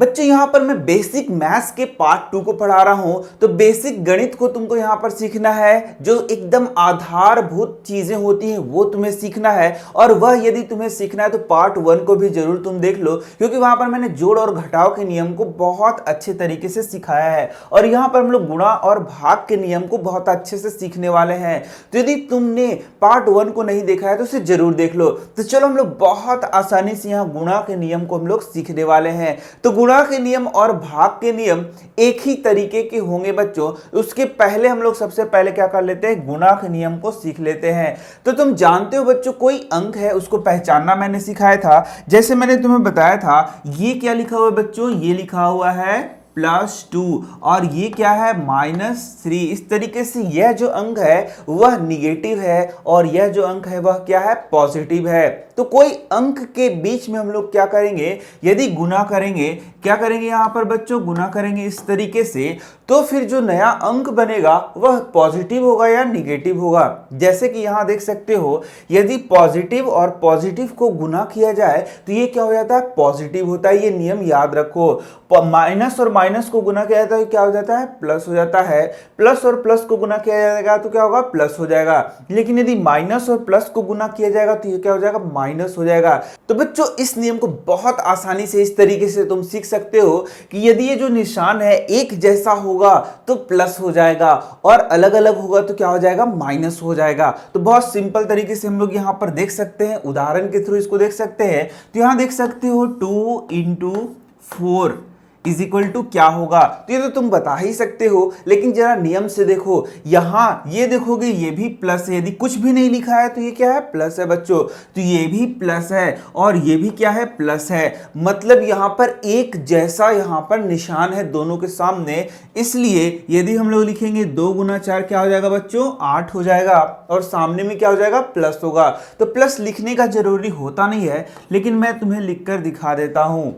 बच्चे यहाँ पर मैं बेसिक मैथ्स के पार्ट 2 को पढ़ा रहा हूँ। तो बेसिक गणित को तुमको यहाँ पर सीखना है, जो एकदम आधारभूत चीजें होती हैं वो तुम्हें सीखना है। और वह यदि तुम्हें सीखना है तो पार्ट 1 को भी जरूर तुम देख लो, क्योंकि वहां पर मैंने जोड़ और घटाव के नियम को बहुत अच्छे तरीके से सिखाया है। और यहाँ पर हम लोग गुणा और भाग के नियम को बहुत अच्छे से सीखने वाले हैं। तो यदि तुमने पार्ट 1 को नहीं देखा है तो उसे जरूर देख लो। तो चलो हम लोग बहुत आसानी से यहाँ गुणा के नियम को हम लोग सीखने वाले हैं। तो गुणा के नियम और भाग के नियम एक ही तरीके के होंगे बच्चों। उसके पहले हम लोग सबसे पहले क्या कर लेते हैं, गुणा के नियम को सीख लेते हैं। तो तुम जानते हो बच्चों, कोई अंक है उसको पहचानना मैंने सिखाया था। जैसे मैंने तुम्हें बताया था, ये क्या लिखा हुआ है बच्चों, ये लिखा हुआ है +2 और ये क्या है -3। इस तरीके से यह जो अंक है वह निगेटिव है और यह जो अंक है वह क्या है, पॉजिटिव है। तो कोई अंक के बीच में हम लोग क्या करेंगे, यदि गुना करेंगे, क्या करेंगे यहाँ पर बच्चों, गुना करेंगे इस तरीके से, तो फिर जो नया अंक बनेगा वह पॉजिटिव होगा या निगेटिव होगा। जैसे कि यहाँ देख सकते हो, यदि पॉजिटिव और पॉजिटिव को गुना किया जाए तो ये क्या हो जाता है, पॉजिटिव होता है। ये नियम याद रखो। माइनस और माइनस को गुना किया जाता है, क्या हो जाता है, प्लस हो जाता है। प्लस और प्लस को गुना किया जाएगा तो क्या होगा, प्लस हो जाएगा। लेकिन यदि माइनस और प्लस को गुना किया जाएगा तो ये क्या हो जाएगा, माइनस हो जाएगा। तो बच्चों इस नियम को बहुत आसानी से इस तरीके से तुम सीख सकते हो कि यदि ये जो निशान है एक जैसा होगा तो प्लस हो जाएगा और अलग अलग होगा तो क्या हो जाएगा, माइनस हो जाएगा। तो बहुत सिंपल तरीके से हम लोग यहाँ पर देख सकते हैं, उदाहरण के थ्रू इसको देख सकते हैं। तो यहाँ देख सकते हो 2 × 4 = क्या होगा, तो ये तो तुम बता ही सकते हो। लेकिन जरा नियम से देखो, यहां ये देखोगे ये भी प्लस है, यदि कुछ भी नहीं लिखा है तो ये क्या है, प्लस है बच्चों। तो ये भी प्लस है और ये भी क्या है, प्लस है। मतलब यहां पर एक जैसा यहां पर निशान है दोनों के सामने। इसलिए यदि हम लोग लिखेंगे 2 × 4 क्या हो जाएगा बच्चों, 8 हो जाएगा और सामने में क्या हो जाएगा, प्लस होगा। तो प्लस लिखने का जरूरी होता नहीं है, लेकिन मैं तुम्हें लिखकर दिखा देता हूं।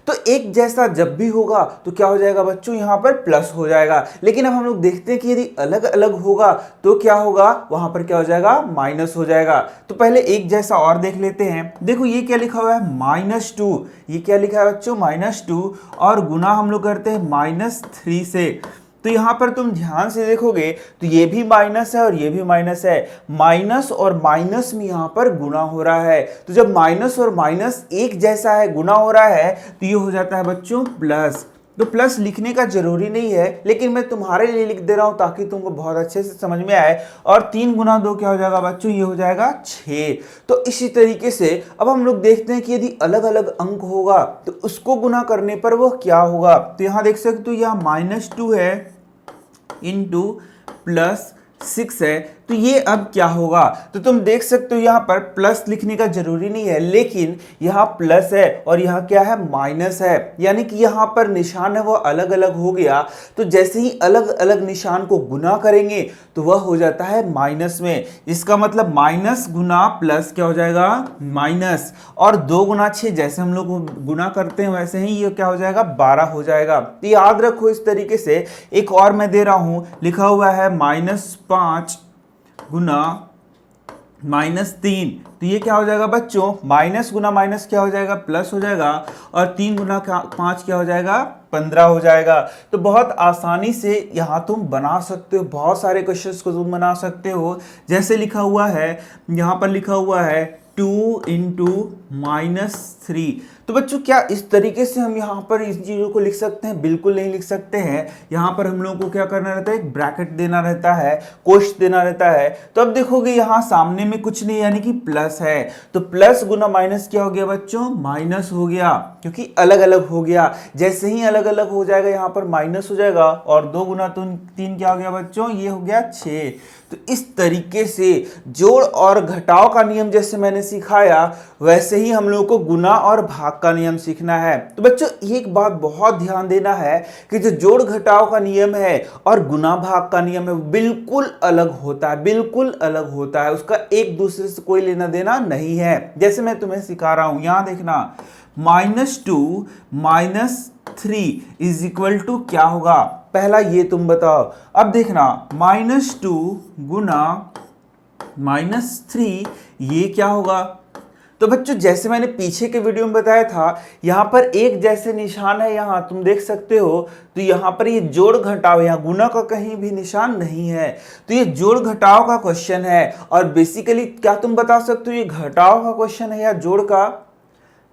तो एक जैसा जब भी होगा तो क्या हो जाएगा बच्चों, यहां पर प्लस हो जाएगा। लेकिन अब हम लोग देखते हैं कि यदि अलग अलग होगा तो क्या होगा, वहां पर क्या हो जाएगा, माइनस हो जाएगा। तो पहले एक जैसा और देख लेते हैं। देखो ये क्या लिखा हुआ है, -2। ये क्या लिखा है बच्चों, -2 और गुना हम लोग करते हैं -3 से। तो यहां पर तुम ध्यान से देखोगे तो ये भी माइनस है और ये भी माइनस है। माइनस और माइनस में यहां पर गुना हो रहा है। तो जब माइनस और माइनस एक जैसा है, गुना हो रहा है, तो ये हो जाता है बच्चों प्लस। तो प्लस लिखने का जरूरी नहीं है, लेकिन मैं तुम्हारे लिए लिख दे रहा हूं ताकि तुमको बहुत अच्छे से समझ में आए। और 3 × 2 क्या हो जाएगा बच्चों, ये हो जाएगा 6। तो इसी तरीके से अब हम लोग देखते हैं कि यदि अलग अलग अंक होगा तो उसको गुना करने पर वो क्या होगा। तो यहां देख सकते हो, यहाँ -2 है इंटू +6 है। तो ये अब क्या होगा, तो तुम देख सकते हो यहाँ पर प्लस लिखने का जरूरी नहीं है, लेकिन यहाँ प्लस है और यहाँ क्या है, माइनस है। यानी कि यहाँ पर निशान है वो अलग अलग हो गया। तो जैसे ही अलग अलग निशान को गुना करेंगे तो वह हो जाता है माइनस में। इसका मतलब माइनस गुना प्लस क्या हो जाएगा, माइनस। और 2 × 6 जैसे हम लोग गुना करते हैं वैसे ही ये क्या हो जाएगा, 12 हो जाएगा। तो याद रखो इस तरीके से। एक और मैं दे रहा हूं, लिखा हुआ है -5 गुना -3। तो ये क्या हो जाएगा बच्चों, माइनस गुना माइनस क्या हो जाएगा, प्लस हो जाएगा। और 3 × 5 क्या हो जाएगा, 15 हो जाएगा। तो बहुत आसानी से यहाँ तुम बना सकते हो, बहुत सारे क्वेश्चंस को तुम बना सकते हो। जैसे लिखा हुआ है, यहाँ पर लिखा हुआ है 2 × -3। तो बच्चों क्या इस तरीके से हम यहाँ पर इस चीज़ों को लिख सकते हैं, बिल्कुल नहीं लिख सकते हैं। यहाँ पर हम लोगों को क्या करना रहता है, एक ब्रैकेट देना रहता है, कोष्ठ देना रहता है। तो अब देखोगे यहाँ सामने में कुछ नहीं, यानी कि प्लस है। तो प्लस गुना माइनस क्या हो गया बच्चों, माइनस हो गया, क्योंकि अलग अलग हो गया। जैसे ही अलग अलग हो जाएगा यहाँ पर माइनस हो जाएगा। और 2 × 3 क्या हो गया बच्चों, ये हो गया 6। तो इस तरीके से जोड़ और घटाव का नियम जैसे मैंने सिखाया, वैसे ही हम लोगों को गुना और भाग का नियम सीखना है। तो बच्चों एक बात बहुत ध्यान देना है कि जो जोड़ घटाव का नियम है और गुना भाग का नियम है बिल्कुल अलग होता है, बिल्कुल अलग होता है। उसका एक दूसरे से कोई लेना देना नहीं है। जैसे मैं तुम्हें सिखा रहा हूं, यहां देखना, -2 -3 = क्या होगा, पहला ये तुम बताओ। अब देखना, -2 गुना -3 ये क्या होगा, तो बच्चों जैसे मैंने पीछे के वीडियो में बताया था, यहाँ पर एक जैसे निशान है, यहाँ तुम देख सकते हो। तो यहाँ पर ये जोड़ घटाव, यहाँ गुना का कहीं भी निशान नहीं है। तो ये जोड़ घटाव का क्वेश्चन है। और बेसिकली क्या तुम बता सकते हो ये घटाव का क्वेश्चन है या जोड़ का?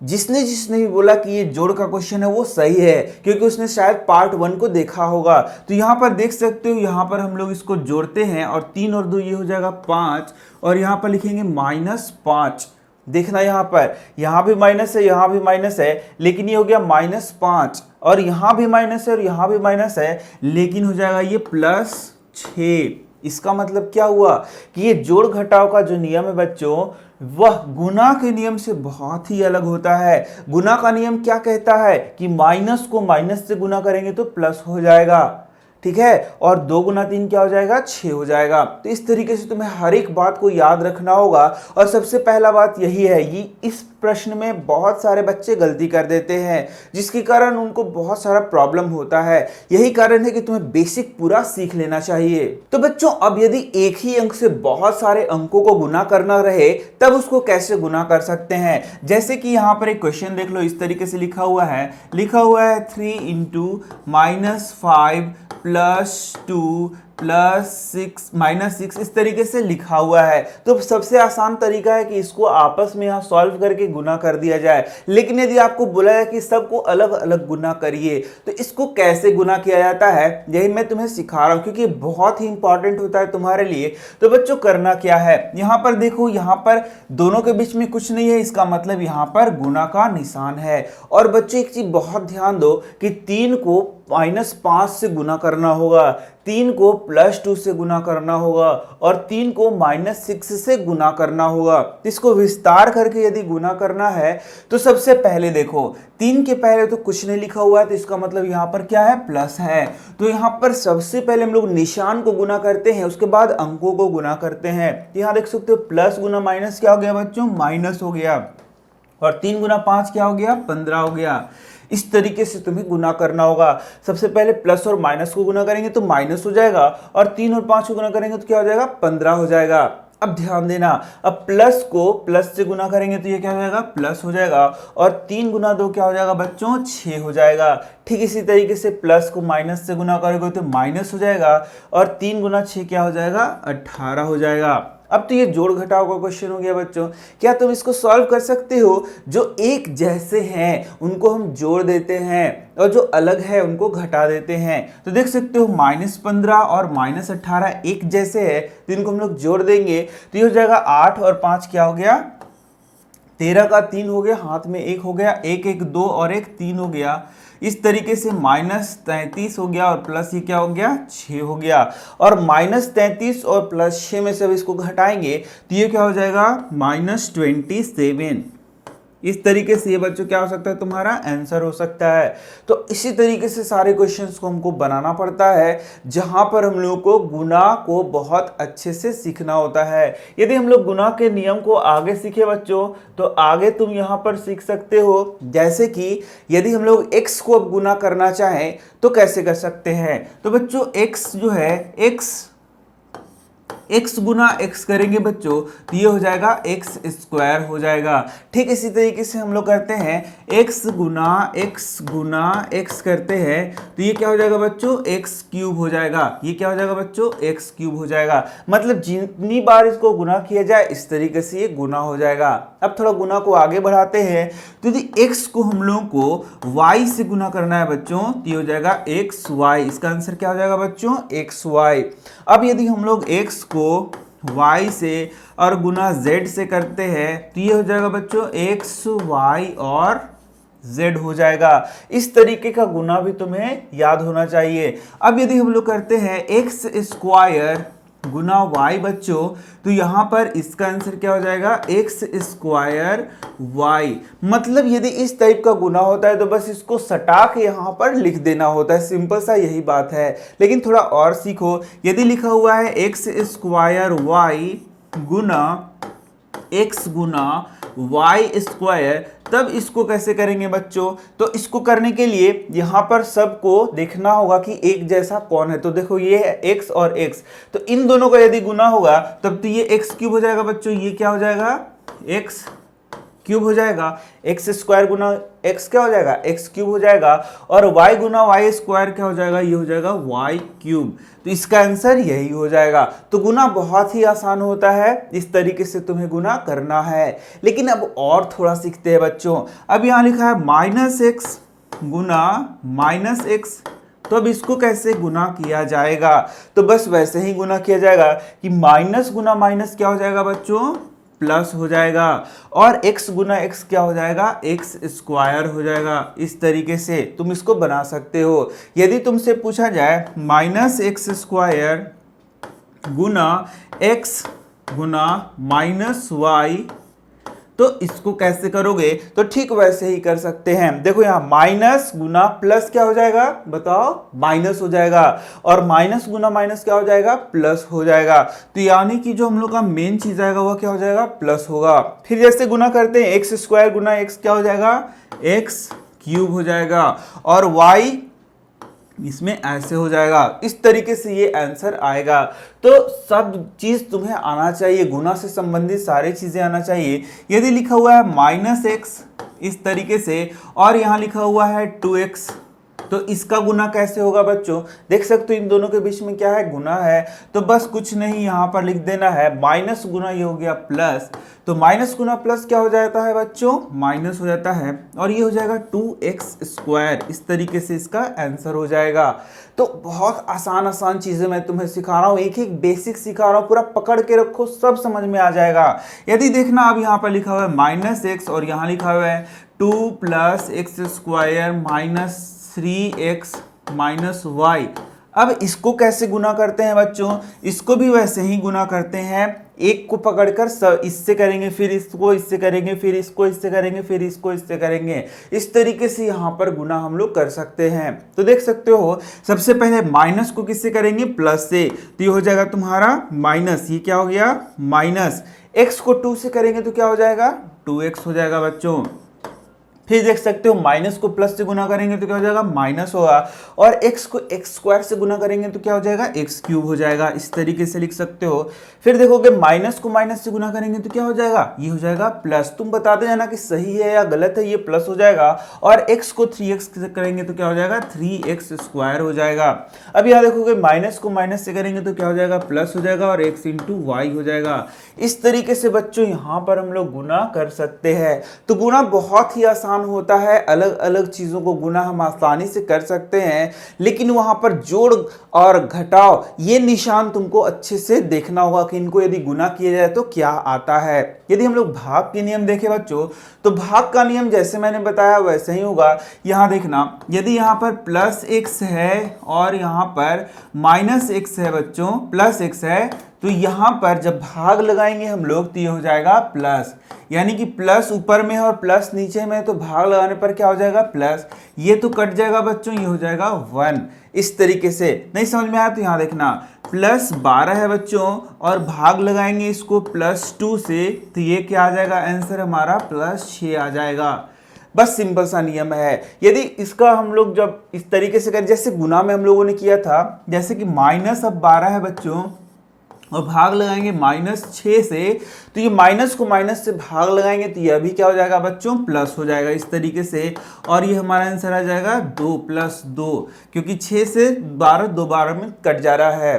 जिसने जिसने भी बोला कि ये जोड़ का क्वेश्चन है वो सही है, क्योंकि उसने शायद पार्ट 1 को देखा होगा। तो यहाँ पर देख सकते हो, यहाँ पर हम लोग इसको जोड़ते हैं और 3 और 2 ये हो जाएगा 5, और यहाँ पर लिखेंगे -5। देखना यहाँ भी माइनस है, यहाँ भी माइनस है, लेकिन ये हो गया -5, और यहाँ भी माइनस है और यहाँ भी माइनस है, लेकिन हो जाएगा ये +6। इसका मतलब क्या हुआ कि ये जोड़ घटाव का जो नियम है बच्चों, वह गुना के नियम से बहुत ही अलग होता है। गुना का नियम क्या कहता है कि माइनस को माइनस से गुना करेंगे तो प्लस हो जाएगा, ठीक है, और 2 गुना 3 क्या हो जाएगा, 6 हो जाएगा। तो इस तरीके से तुम्हें हर एक बात को याद रखना होगा। और सबसे पहला बात यही है कि इस प्रश्न में बहुत सारे बच्चे गलती कर देते हैं, जिसके कारण उनको बहुत सारा प्रॉब्लम होता है। यही कारण है कि तुम्हें बेसिक पूरा सीख लेना चाहिए। तो बच्चों अब यदि एक ही अंक से बहुत सारे अंकों को गुना करना रहे, तब उसको कैसे गुना कर सकते हैं? जैसे कि यहाँ पर एक क्वेश्चन देख लो, इस तरीके से लिखा हुआ है 3 × -5 + 2 +6 इस तरीके से लिखा हुआ है। तो सबसे आसान तरीका है कि इसको आपस में यहाँ सॉल्व करके गुना कर दिया जाए। लेकिन यदि आपको बोला जाए कि सबको अलग अलग गुना करिए, तो इसको कैसे गुना किया जाता है यही मैं तुम्हें सिखा रहा हूँ, क्योंकि बहुत ही इंपॉर्टेंट होता है तुम्हारे लिए। तो बच्चों करना क्या है, यहाँ पर देखो, यहाँ पर दोनों के बीच में कुछ नहीं है, इसका मतलब यहाँ पर गुना का निशान है। और बच्चों एक चीज बहुत ध्यान दो कि 3 को -5 से गुना करना होगा, 3 को +2 से गुना करना होगा, और 3 को -6 से गुना करना होगा। इसको विस्तार करके यदि गुना करना है तो सबसे पहले देखो, 3 के पहले तो कुछ नहीं लिखा हुआ है, तो इसका मतलब यहाँ पर क्या है, प्लस है। तो यहाँ पर सबसे पहले हम लोग निशान को गुना करते हैं, उसके बाद अंकों को गुना करते हैं। यहाँ देख सकते हो प्लस गुना माइनस क्या हो गया बच्चों, माइनस हो गया, और 3 × 5 क्या हो गया, 15 हो गया। इस तरीके से तुम्हें गुना करना होगा। सबसे पहले प्लस और माइनस को गुना करेंगे तो माइनस हो जाएगा, और 3 और 5 को गुना करेंगे तो क्या हो जाएगा, 15 हो जाएगा। अब ध्यान देना, अब प्लस को प्लस से गुना करेंगे तो ये क्या हो जाएगा, प्लस हो जाएगा, और 3 × 2 क्या हो जाएगा बच्चों, 6 हो जाएगा। ठीक इसी तरीके से प्लस को माइनस से गुना करोगे तो माइनस हो जाएगा, और 3 × 6 क्या हो जाएगा, 18 हो जाएगा। अब तो ये जोड़ घटाव का क्वेश्चन हो गया बच्चों। क्या तुम इसको सॉल्व कर सकते हो? जो एक जैसे हैं उनको हम जोड़ देते हैं, और जो अलग है उनको घटा देते हैं। तो देख सकते हो -15 और -18 एक जैसे है, तो इनको हम लोग जोड़ देंगे तो ये हो जाएगा 8 और 5 क्या हो गया, 13 का 3 हो गया, हाथ में 1 हो गया, 1 1 2 और 1 3 हो गया। इस तरीके से -33 हो गया, और प्लस ये क्या हो गया, 6 हो गया। और -33 और +6 में से अब इसको घटाएंगे तो ये क्या हो जाएगा, -27। इस तरीके से ये बच्चों क्या हो सकता है, तुम्हारा आंसर हो सकता है। तो इसी तरीके से सारे क्वेश्चंस को हमको बनाना पड़ता है, जहां पर हम लोग को गुना को बहुत अच्छे से सीखना होता है। यदि हम लोग गुना के नियम को आगे सीखे बच्चों, तो आगे तुम यहाँ पर सीख सकते हो। जैसे कि यदि हम लोग x को अब गुना करना चाहें तो कैसे कर सकते हैं। तो बच्चों x जो है, x गुना x करेंगे बच्चों तो ये हो जाएगा x² हो जाएगा। ठीक इसी तरीके से हम लोग करते हैं x गुना x करते हैं तो ये क्या हो जाएगा बच्चों, x³ हो जाएगा। ये क्या हो जाएगा बच्चों, x³ हो जाएगा। मतलब जितनी बार इसको गुना किया जाए इस तरीके से ये गुना हो जाएगा। अब थोड़ा गुना को आगे बढ़ाते हैं, तो यदि x को हम लोगों को y से गुना करना है बच्चों तो ये हो जाएगा xy। इसका आंसर क्या हो जाएगा बच्चों, xy। अब यदि हम लोग x को y से और गुना z से करते हैं तो ये हो जाएगा बच्चों xy और z हो जाएगा। इस तरीके का गुना भी तुम्हें याद होना चाहिए। अब यदि हम लोग करते हैं x² गुना y बच्चों तो यहाँ पर इसका आंसर क्या हो जाएगा, x² मतलब यदि इस टाइप का गुना होता है तो बस इसको सटा के यहाँ पर लिख देना होता है। सिंपल सा यही बात है। लेकिन थोड़ा और सीखो, यदि लिखा हुआ है x² गुना y², तब इसको कैसे करेंगे बच्चों। तो इसको करने के लिए यहाँ पर सबको देखना होगा कि एक जैसा कौन है। तो देखो ये है x और x, तो इन दोनों का यदि गुना होगा तब तो ये x³ हो जाएगा बच्चों। ये क्या हो जाएगा, x क्यूब हो जाएगा, एक्स स्क्वायर गुना एक्स क्या हो जाएगा, एक्स क्यूब हो जाएगा, और वाई गुना वाई स्क्वायर क्या हो जाएगा, ये हो जाएगा वाई क्यूब। तो इसका आंसर यही हो जाएगा। तो गुना बहुत ही आसान होता है, इस तरीके से तुम्हें गुना करना है। लेकिन अब और थोड़ा सीखते हैं बच्चों। अब यहाँ लिखा है माइनस एक्स गुना माइनस एक्स, तो अब इसको कैसे गुना किया जाएगा, तो बस वैसे ही गुना किया जाएगा कि माइनस गुना माइनस क्या हो जाएगा बच्चों, प्लस हो जाएगा, और x गुना x क्या हो जाएगा, x स्क्वायर हो जाएगा। इस तरीके से तुम इसको बना सकते हो। यदि तुमसे पूछा जाए माइनस एक्स स्क्वायर गुना x गुना माइनस वाई, तो इसको कैसे करोगे, तो ठीक वैसे ही कर सकते हैं। देखो यहाँ माइनस गुना प्लस क्या हो जाएगा, बताओ, माइनस हो जाएगा, और माइनस गुना माइनस क्या हो जाएगा, प्लस हो जाएगा। तो यानी कि जो हम लोग का मेन चीज आएगा वह क्या हो जाएगा, प्लस होगा। फिर जैसे गुना करते हैं, एक्स स्क्वायर गुना एक्स क्या हो जाएगा, एक्स क्यूब हो जाएगा, और वाई इसमें ऐसे हो जाएगा। इस तरीके से ये आंसर आएगा। तो सब चीज तुम्हें आना चाहिए, गुना से संबंधित सारी चीजें आना चाहिए। यदि लिखा हुआ है माइनस एक्स इस तरीके से, और यहां लिखा हुआ है 2x, तो इसका गुना कैसे होगा बच्चों, देख सकते हो इन दोनों के बीच में क्या है, गुना है। तो बस कुछ नहीं, यहां पर लिख देना है माइनस गुना ये हो गया प्लस, तो माइनस गुना प्लस क्या हो जाता है बच्चों, माइनस हो जाता है, और ये हो जाएगा 2x स्क्वायर। इस तरीके से इसका आंसर हो जाएगा। तो बहुत आसान आसान चीजें मैं तुम्हें सिखा रहा हूँ, एक एक बेसिक सिखा रहा हूँ, पूरा पकड़ के रखो, सब समझ में आ जाएगा। यदि देखना अब यहाँ पर लिखा हुआ है माइनस एक्स, और यहाँ लिखा हुआ है 2 plus x square minus 3x minus y. अब इसको कैसे गुना करते हैं बच्चों, इसको भी वैसे ही गुना करते हैं। एक को पकड़कर इससे करेंगे, फिर इसको इससे करेंगे, फिर इसको इससे करेंगे, फिर इसको इससे करेंगे। इस तरीके से यहाँ पर गुना हम लोग कर सकते हैं। तो देख सकते हो, सबसे पहले माइनस को किससे करेंगे, प्लस से, तो ये हो जाएगा तुम्हारा माइनस, ये क्या हो गया माइनस। एक्स को 2 से करेंगे तो क्या हो जाएगा, 2x हो जाएगा बच्चों। फिर देख सकते हो माइनस को प्लस से गुना करेंगे तो क्या हो जाएगा, माइनस होगा, और x को एक्स स्क्वायर से गुना करेंगे तो क्या हो जाएगा, एक्स क्यूब हो जाएगा। इस तरीके से लिख सकते हो। फिर देखोगे माइनस को माइनस से गुना करेंगे तो क्या हो जाएगा, ये हो जाएगा प्लस। तुम बताते जाना कि सही है या गलत है, ये प्लस हो जाएगा, और x को 3x से करेंगे तो क्या हो जाएगा, 3x स्क्वायर हो जाएगा। अब यहाँ देखोगे माइनस को माइनस से करेंगे तो क्या हो जाएगा, प्लस हो जाएगा, और x इंटू वाई हो जाएगा। इस तरीके से बच्चों यहाँ पर हम लोग गुना कर सकते हैं। तो गुना बहुत ही आसान होता है, अलग अलग चीजों को गुना हम आसानी से कर सकते हैं, लेकिन वहां पर जोड़ और घटाव ये निशान तुमको अच्छे से देखना होगा कि इनको यदि गुना किया जाए तो क्या आता है। यदि हम लोग भाग के नियम देखें बच्चों, तो भाग का नियम जैसे मैंने बताया वैसे ही होगा। यहां देखना, यदि यहां पर प्लस एक्स है और यहां पर माइनस एक्स है बच्चों, प्लस एक्स है, तो यहां पर जब भाग लगाएंगे हम लोग तो ये हो जाएगा प्लस, यानी कि प्लस ऊपर में है और प्लस नीचे में, तो भाग लगाने पर क्या हो जाएगा, प्लस। ये तो कट जाएगा बच्चों, ये हो जाएगा 1। इस तरीके से नहीं समझ में आया तो यहां देखना, प्लस 12 है बच्चों, और भाग लगाएंगे इसको प्लस 2 से, तो ये क्या आ जाएगा, आंसर हमारा प्लस 6 आ जाएगा। बस सिंपल सा नियम है। यदि इसका हम लोग जब इस तरीके से करें, जैसे गुना में हम लोगों ने किया था, जैसे कि माइनस अब 12 है बच्चों, और भाग लगाएंगे माइनस 6 से, तो ये माइनस को माइनस से भाग लगाएंगे तो यह भी क्या हो जाएगा बच्चों, प्लस हो जाएगा। इस तरीके से, और ये हमारा आंसर आ जाएगा 2 प्लस 2, क्योंकि 6 से 12 दोबारा में कट जा रहा है।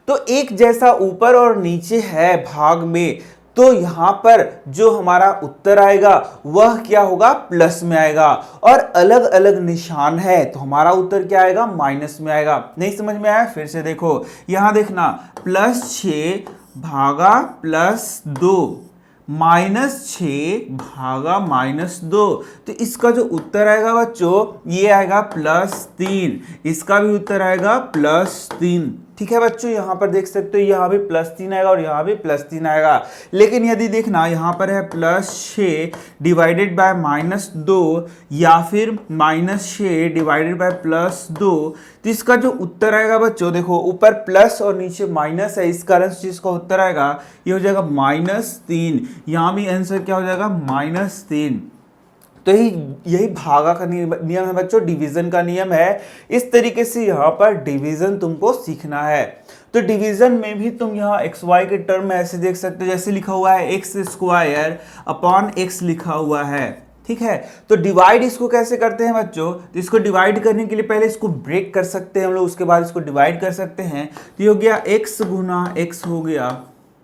तो एक जैसा ऊपर और नीचे है भाग में, तो यहां पर जो हमारा उत्तर आएगा वह क्या होगा, प्लस में आएगा, और अलग अलग निशान है तो हमारा उत्तर क्या आएगा, माइनस में आएगा। नहीं समझ में आया, फिर से देखो, यहां देखना, प्लस 6 भागा प्लस 2, माइनस 6 भागा माइनस 2, तो इसका जो उत्तर आएगा बच्चों ये आएगा प्लस 3, इसका भी उत्तर आएगा प्लस 3। ठीक है बच्चों, यहाँ पर देख सकते हो यहाँ भी प्लस 3 आएगा और यहाँ भी प्लस 3 आएगा। लेकिन यदि देखना यहाँ पर है प्लस 6 डिवाइडेड बाय माइनस 2, या फिर माइनस 6 डिवाइडेड बाय प्लस 2, तो इसका जो उत्तर आएगा बच्चों, देखो ऊपर प्लस और नीचे माइनस है, इस कारण से इसका उत्तर आएगा ये हो जाएगा -3। यहाँ भी आंसर क्या हो जाएगा, -3। तो यही भागा का नियम है बच्चों, डिवीजन का नियम है। इस तरीके से यहाँ पर डिवीजन तुमको सीखना है। तो डिवीजन में भी तुम यहाँ एक्स वाई के टर्म में ऐसे देख सकते हो, जैसे लिखा हुआ है एक्स स्क्वायर अपॉन एक्स लिखा हुआ है, ठीक है। तो डिवाइड इसको कैसे करते हैं बच्चों, तो इसको डिवाइड करने के लिए पहले इसको ब्रेक कर सकते हैं हम लोग, उसके बाद इसको डिवाइड कर सकते हैं। तो ये हो गया एक्स गुना एक्स हो गया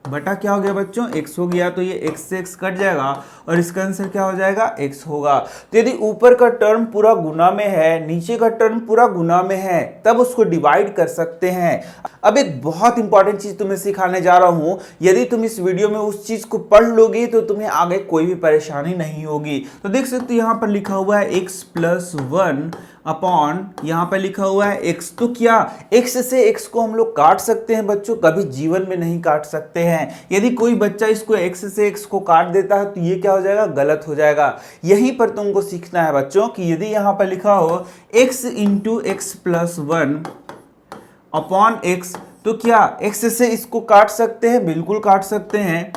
बटा क्या हो गया बच्चों, x हो गया। तो ये x से x कट जाएगा और इसका आंसर क्या हो जाएगा, x होगा। तो यदि ऊपर का टर्म पूरा गुना में है, नीचे का टर्म पूरा गुना में है, तब उसको डिवाइड कर सकते हैं। अब एक बहुत इंपॉर्टेंट चीज तुम्हें सिखाने जा रहा हूं, यदि तुम इस वीडियो में उस चीज को पढ़ लोगे तो तुम्हें आगे कोई भी परेशानी नहीं होगी। तो देख सकते हो यहाँ पर लिखा हुआ है x प्लस 1 अपॉन यहाँ पर लिखा हुआ है x। तो क्या x से x को हम लोग काट सकते हैं बच्चों, कभी जीवन में नहीं काट सकते हैं। यदि कोई बच्चा इसको x से x को काट देता है तो ये क्या हो जाएगा, गलत हो जाएगा। यहीं पर तुमको सीखना है बच्चों कि यदि यहाँ पर लिखा हो x into x plus 1 upon x, तो क्या x से इसको काट सकते हैं, बिल्कुल काट सकते हैं।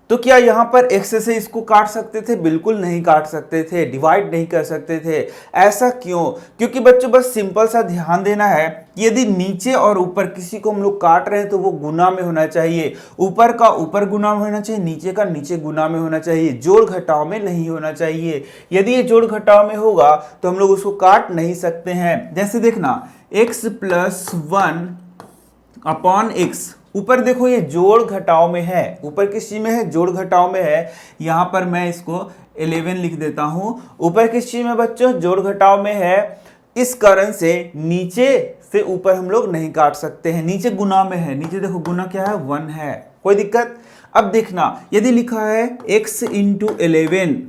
तो क्या यहाँ पर x से इसको काट सकते थे, बिल्कुल नहीं काट सकते थे, डिवाइड नहीं कर सकते थे। ऐसा क्यों, क्योंकि बच्चों बस सिंपल सा ध्यान देना है, यदि नीचे और ऊपर किसी को हम लोग काट रहे हैं तो वो गुना में होना चाहिए, ऊपर का ऊपर गुना में होना चाहिए, नीचे का नीचे गुना में होना चाहिए, जोड़ घटाव में नहीं होना चाहिए। यदि ये जोड़ घटाव में होगा तो हम लोग उसको काट नहीं सकते हैं। जैसे देखना x प्लस 1 अपॉन एक्स, ऊपर देखो ये जोड़ घटाव में है, ऊपर किस चीज में है, जोड़ घटाव में है। यहां पर मैं इसको 11 लिख देता हूं, ऊपर किस चीज में बच्चों, जोड़ घटाव में है। इस कारण से नीचे से ऊपर हम लोग नहीं काट सकते हैं, नीचे गुना में है, नीचे देखो गुना क्या है, 1 है, कोई दिक्कत। अब देखना यदि लिखा है x इंटू 11,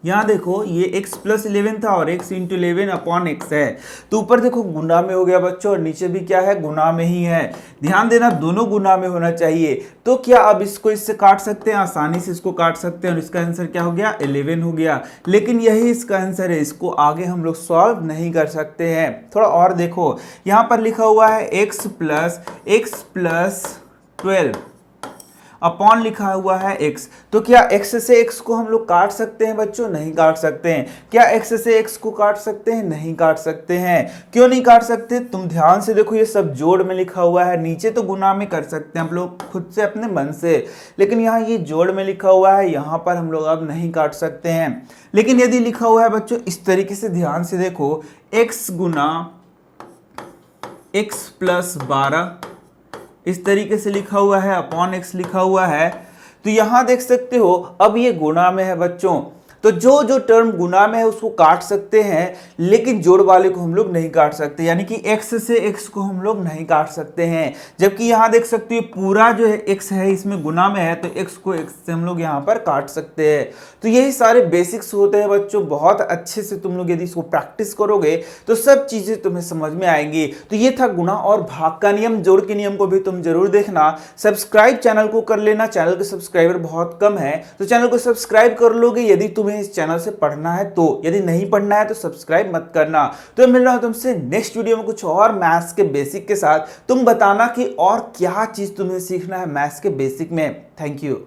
यहाँ देखो ये x प्लस 11 था और x इंटू 11 अपॉन एक्स है, तो ऊपर देखो गुना में हो गया बच्चों और नीचे भी क्या है, गुना में ही है। ध्यान देना दोनों गुना में होना चाहिए। तो क्या अब इसको इससे काट सकते हैं, आसानी से इसको काट सकते हैं और इसका आंसर क्या हो गया, 11 हो गया। लेकिन यही इसका आंसर है, इसको आगे हम लोग सॉल्व नहीं कर सकते हैं। थोड़ा और देखो, यहाँ पर लिखा हुआ है x प्लस 12 अपॉन लिखा हुआ है x। तो क्या x से x को हम लोग काट सकते हैं बच्चों, नहीं काट सकते हैं। क्या x से x को काट सकते हैं, नहीं काट सकते हैं। क्यों नहीं काट सकते, तुम ध्यान से देखो, ये सब जोड़ में लिखा हुआ है, नीचे तो गुना में कर सकते हैं हम लोग खुद से अपने मन से, लेकिन यहाँ ये जोड़ में लिखा हुआ है, यहाँ पर हम लोग अब नहीं काट सकते हैं। लेकिन यदि लिखा हुआ है बच्चों इस तरीके से, ध्यान से देखो, x गुना x प्लस 12 इस तरीके से लिखा हुआ है, अपॉन x लिखा हुआ है, तो यहां देख सकते हो अब ये गुणा में है बच्चों। तो जो जो टर्म गुना में है उसको काट सकते हैं, लेकिन जोड़ वाले को हम लोग नहीं काट सकते, यानी कि x से x को हम लोग नहीं काट सकते हैं। जबकि यहाँ देख सकते हो पूरा जो है x है इसमें गुना में है, तो x को x से हम लोग यहाँ पर काट सकते हैं। तो यही सारे बेसिक्स होते हैं बच्चों, बहुत अच्छे से तुम लोग यदि इसको प्रैक्टिस करोगे तो सब चीजें तुम्हें समझ में आएंगी। तो ये था गुणा और भाग का नियम, जोड़ के नियम को भी तुम जरूर देखना। सब्सक्राइब चैनल को कर लेना, चैनल के सब्सक्राइबर बहुत कम है, तो चैनल को सब्सक्राइब कर लोगे यदि तुम्हें इस चैनल से पढ़ना है तो। यदि नहीं पढ़ना है तो सब्सक्राइब मत करना। तो मिल रहा हूं तुमसे नेक्स्ट वीडियो में कुछ और मैथ्स के बेसिक के साथ। तुम बताना कि और क्या चीज तुम्हें सीखना है मैथ्स के बेसिक में। Thank you.